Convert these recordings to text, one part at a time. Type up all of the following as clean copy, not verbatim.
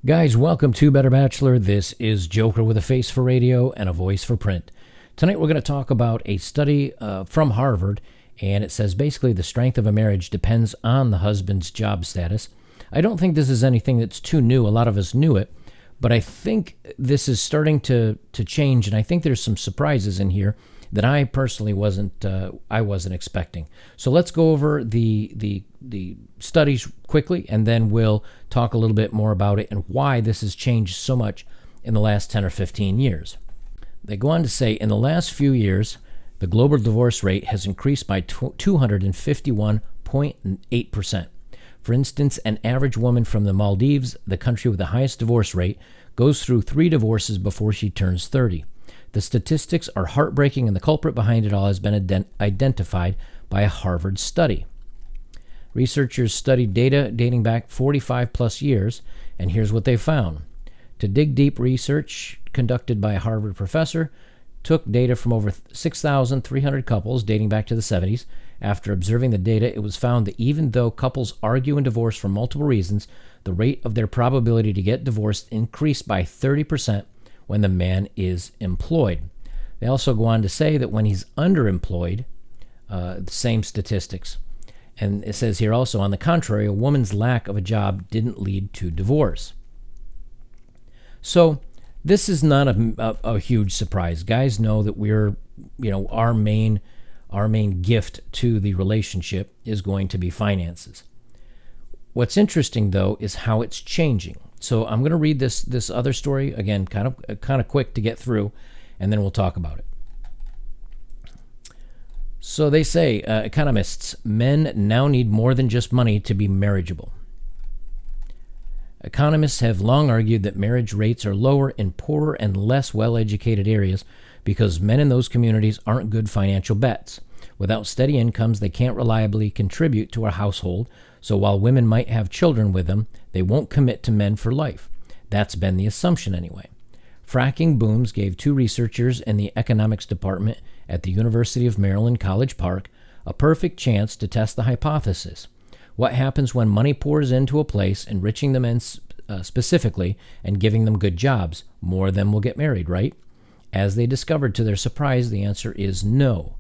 Guys, welcome to Better Bachelor. This is Joker with a face for radio and a voice for print. Tonight we're going to talk about a study from Harvard, and it says basically the strength of a marriage depends on the husband's job status. I don't think this is anything that's too new. A lot of us knew it, but I think this is starting to change, and I think there's some surprises in here that I personally wasn't expecting. So let's go over the studies quickly, and then we'll talk a little bit more about it and why this has changed so much in the last 10 or 15 years. They go on to say, in the last few years, the global divorce rate has increased by 251.8%. For instance, an average woman from the Maldives, the country with the highest divorce rate, goes through 3 divorces before she turns 30. The statistics are heartbreaking, and the culprit behind it all has been identified by a Harvard study. Researchers studied data dating back 45 plus years, and here's what they found. To dig deep, research conducted by a Harvard professor took data from over 6,300 couples dating back to the 70s. After observing the data, it was found that even though couples argue and divorce for multiple reasons, the rate of their probability to get divorced increased by 30% when the man is employed. They also go on to say that when he's underemployed, the same statistics. And it says here also, on the contrary, a woman's lack of a job didn't lead to divorce. So this is not a huge surprise. Guys know that our main gift to the relationship is going to be finances. What's interesting, though, is how it's changing. So I'm going to read this other story again, kind of quick to get through, and then we'll talk about it. So they say, economists, men now need more than just money to be marriageable. Economists have long argued that marriage rates are lower in poorer and less well-educated areas because men in those communities aren't good financial bets. Without steady incomes, they can't reliably contribute to a household, so while women might have children with them, they won't commit to men for life. That's been the assumption anyway. Fracking booms gave 2 researchers in the economics department at the University of Maryland College Park a perfect chance to test the hypothesis. What happens when money pours into a place, enriching the men specifically and giving them good jobs? More of them will get married, right? As they discovered to their surprise, the answer is no.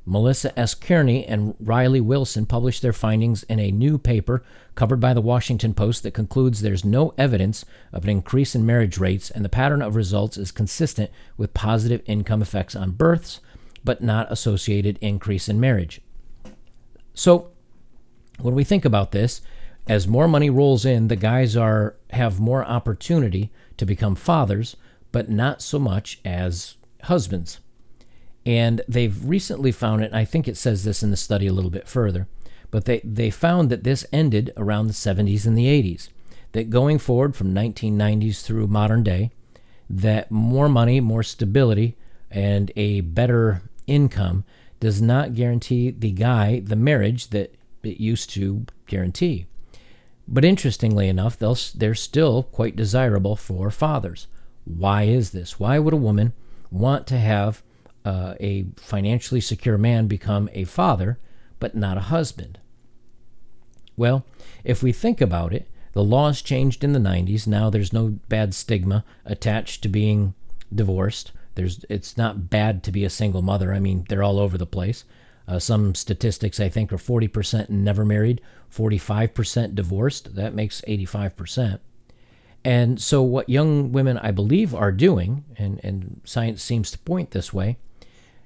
Melissa S. Kearney and Riley Wilson published their findings in a new paper covered by the Washington Post that concludes there's no evidence of an increase in marriage rates, and the pattern of results is consistent with positive income effects on births, but not associated increase in marriage. So when we think about this, as more money rolls in, the guys have more opportunity to become fathers, but not so much as husbands. And they've recently found it, and I think it says this in the study a little bit further, but they found that this ended around the 70s and the 80s, that going forward from 1990s through modern day, that more money, more stability, and a better income does not guarantee the guy the marriage that it used to guarantee. But interestingly enough, they're still quite desirable for fathers. Why is this? Why would a woman want to have a financially secure man become a father, but not a husband? Well, if we think about it, the laws changed in the 90s. Now there's no bad stigma attached to being divorced. It's not bad to be a single mother. I mean, they're all over the place. Some statistics, I think, are 40% never married, 45% divorced. That makes 85%. And so what young women, I believe, are doing, and science seems to point this way,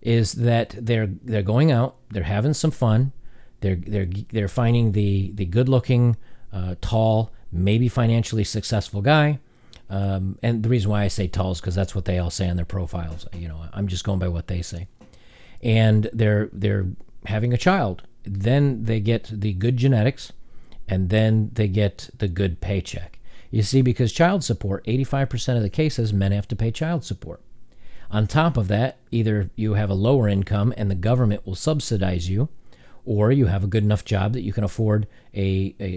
is that they're going out, they're having some fun, they're finding the good-looking, tall, maybe financially successful guy. And the reason why I say tall is because that's what they all say on their profiles. I'm just going by what they say. And they're having a child. Then they get the good genetics, and then they get the good paycheck. You see, because child support, 85% of the cases, men have to pay child support. On top of that, either you have a lower income and the government will subsidize you, or you have a good enough job that you can afford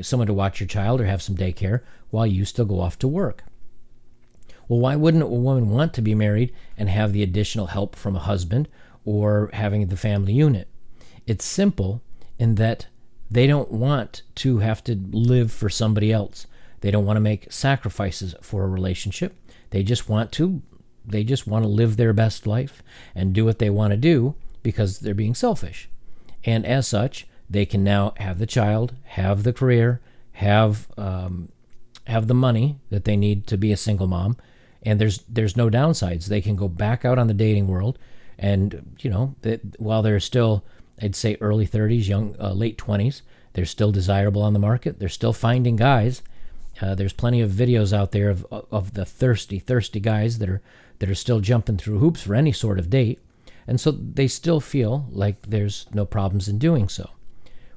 someone to watch your child or have some daycare while you still go off to work. Well, why wouldn't a woman want to be married and have the additional help from a husband or having the family unit? It's simple in that they don't want to have to live for somebody else. They don't want to make sacrifices for a relationship. They just want to live their best life and do what they want to do because they're being selfish. And as such, they can now have the child, have the career, have the money that they need to be a single mom, and there's no downsides. They can go back out on the dating world, and while they're still, I'd say, early 30s, late 20s, they're still desirable on the market. They're still finding guys. There's plenty of videos out there of the thirsty guys that are still jumping through hoops for any sort of date, and so they still feel like there's no problems in doing so.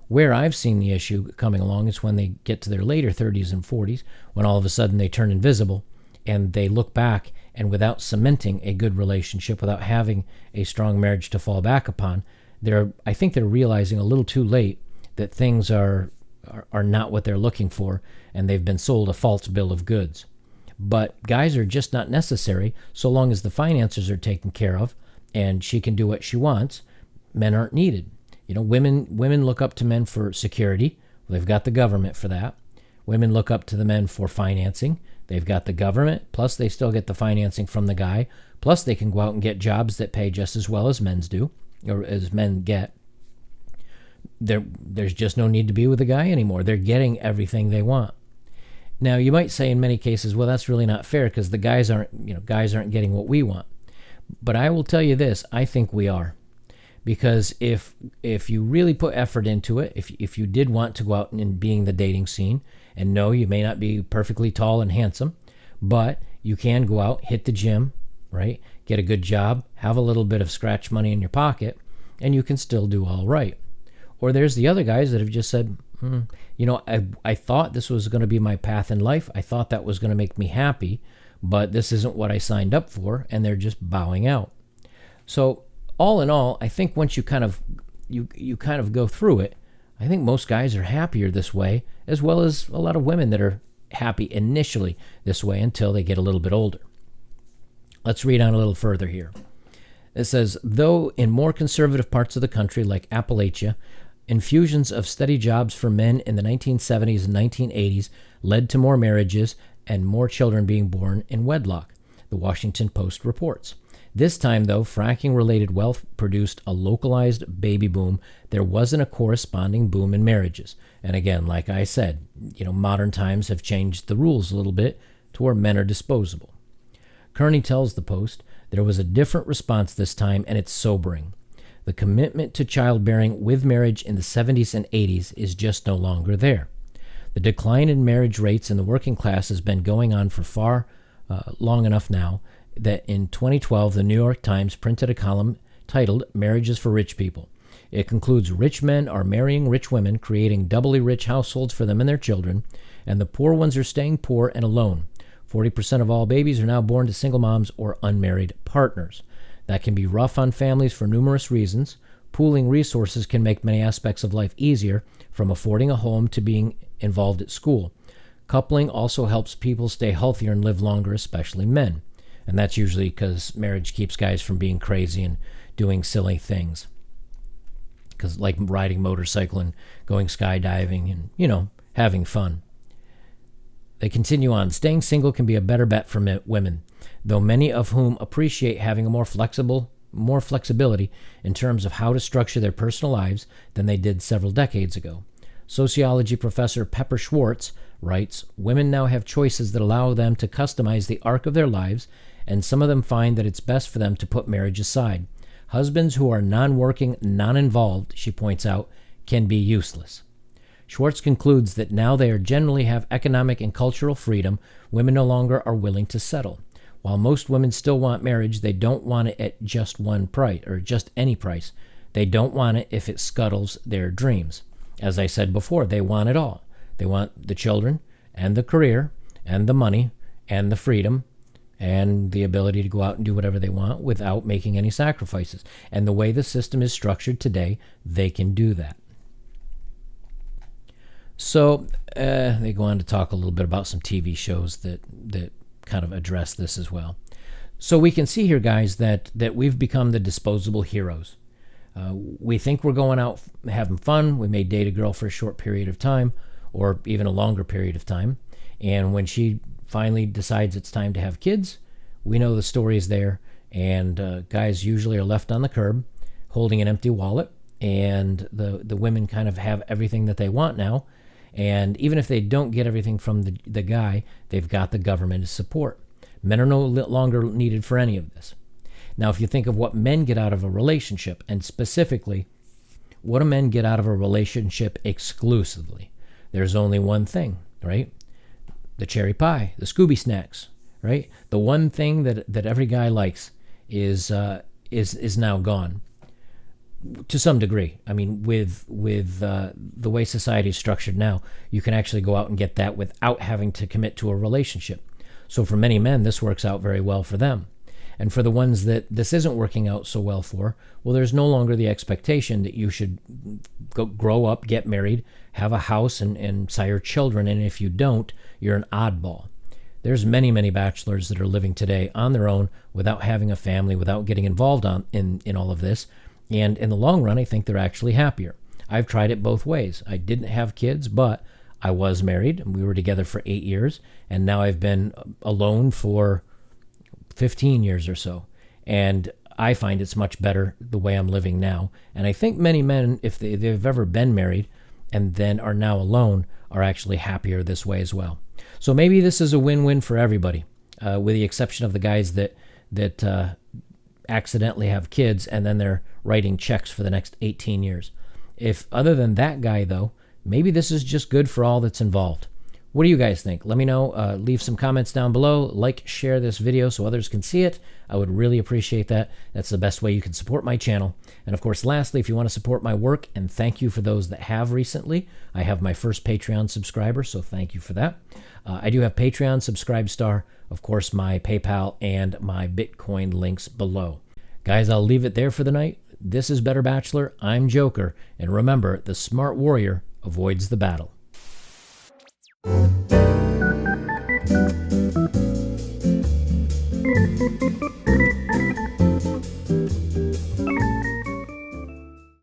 Where I've seen the issue coming along is when they get to their later 30s and 40s, when all of a sudden they turn invisible and they look back, and without cementing a good relationship, without having a strong marriage to fall back upon, I think they're realizing a little too late that things are not what they're looking for, and they've been sold a false bill of goods. But guys are just not necessary so long as the finances are taken care of and she can do what she wants. Men aren't needed. Women look up to men for security. They've got the government for that. Women look up to the men for financing. They've got the government, plus they still get the financing from the guy, plus they can go out and get jobs that pay just as well as men's do, or as men get. There's just no need to be with a guy anymore. They're getting everything they want. Now, you might say in many cases, well, that's really not fair because the guys aren't getting what we want. But I will tell you this, I think we are. Because if you really put effort into it, if you did want to go out and be in the dating scene, and no, you may not be perfectly tall and handsome, but you can go out, hit the gym, right? Get a good job, have a little bit of scratch money in your pocket, and you can still do all right. Or there's the other guys that have just said, I thought this was going to be my path in life. I thought that was going to make me happy, but this isn't what I signed up for, and they're just bowing out. So all in all, I think once you kind of go through it, I think most guys are happier this way, as well as a lot of women that are happy initially this way until they get a little bit older. Let's read on a little further here. It says, though in more conservative parts of the country like Appalachia, infusions of steady jobs for men in the 1970s and 1980s led to more marriages and more children being born in wedlock, the Washington Post reports. This time, though, fracking-related wealth produced a localized baby boom. There wasn't a corresponding boom in marriages. And again, like I said, modern times have changed the rules a little bit to where men are disposable. Kearney tells the Post, there was a different response this time, and it's sobering. The commitment to childbearing with marriage in the 70s and 80s is just no longer there. The decline in marriage rates in the working class has been going on for long enough now that in 2012, the New York Times printed a column titled Marriages for Rich People. It concludes rich men are marrying rich women, creating doubly rich households for them and their children, and the poor ones are staying poor and alone. 40% of all babies are now born to single moms or unmarried partners. That can be rough on families for numerous reasons. Pooling resources can make many aspects of life easier, from affording a home to being involved at school. Coupling also helps people stay healthier and live longer, especially men. And that's usually because marriage keeps guys from being crazy and doing silly things. Because like riding motorcycle and going skydiving and, having fun. They continue on. Staying single can be a better bet for women, though many of whom appreciate having a more flexibility in terms of how to structure their personal lives than they did several decades ago. Sociology professor Pepper Schwartz writes, women now have choices that allow them to customize the arc of their lives, and some of them find that it's best for them to put marriage aside. Husbands who are non-working, non-involved, she points out, can be useless. Schwartz concludes that now they generally have economic and cultural freedom, women no longer are willing to settle. While most women still want marriage, they don't want it at just one price, or just any price. They don't want it if it scuttles their dreams. As I said before, they want it all. They want the children, and the career, and the money, and the freedom, and the ability to go out and do whatever they want without making any sacrifices. And the way the system is structured today, they can do that. So they go on to talk a little bit about some TV shows that kind of address this as well. So we can see here, guys, that we've become the disposable heroes. We think we're going out having fun. We may date a girl for a short period of time or even a longer period of time. And when she finally decides it's time to have kids, we know the story is there. And guys usually are left on the curb holding an empty wallet. And the women kind of have everything that they want now. And even if they don't get everything from the guy, they've got the government's support. Men are no longer needed for any of this. Now, if you think of what men get out of a relationship, and specifically, what do men get out of a relationship exclusively? There's only one thing, right? The cherry pie, the Scooby snacks, right? The one thing that every guy likes is now gone. To some degree. I mean, with the way society is structured now, you can actually go out and get that without having to commit to a relationship. So for many men, this works out very well for them. And for the ones that this isn't working out so well for, well, there's no longer the expectation that you should grow up, get married, have a house, and sire children. And if you don't, you're an oddball. There's many, many bachelors that are living today on their own without having a family, without getting involved in all of this. And in the long run, I think they're actually happier. I've tried it both ways. I didn't have kids, but I was married, and we were together for 8 years, and now I've been alone for 15 years or so. And I find it's much better the way I'm living now. And I think many men, if they've ever been married and then are now alone, are actually happier this way as well. So maybe this is a win-win for everybody, with the exception of the guys that accidentally have kids and then they're writing checks for the next 18 years. If other than that guy, though, maybe this is just good for all that's involved. What do you guys think? Let me know. Leave some comments down below. Like, share this video so others can see it. I would really appreciate that. That's the best way you can support my channel. And of course, lastly, if you want to support my work, and thank you for those that have recently, I have my first Patreon subscriber, so thank you for that. I do have Patreon, Subscribestar, of course, my PayPal, and my Bitcoin links below. Guys, I'll leave it there for the night. This is Better Bachelor. I'm Joker. And remember, the smart warrior avoids the battle.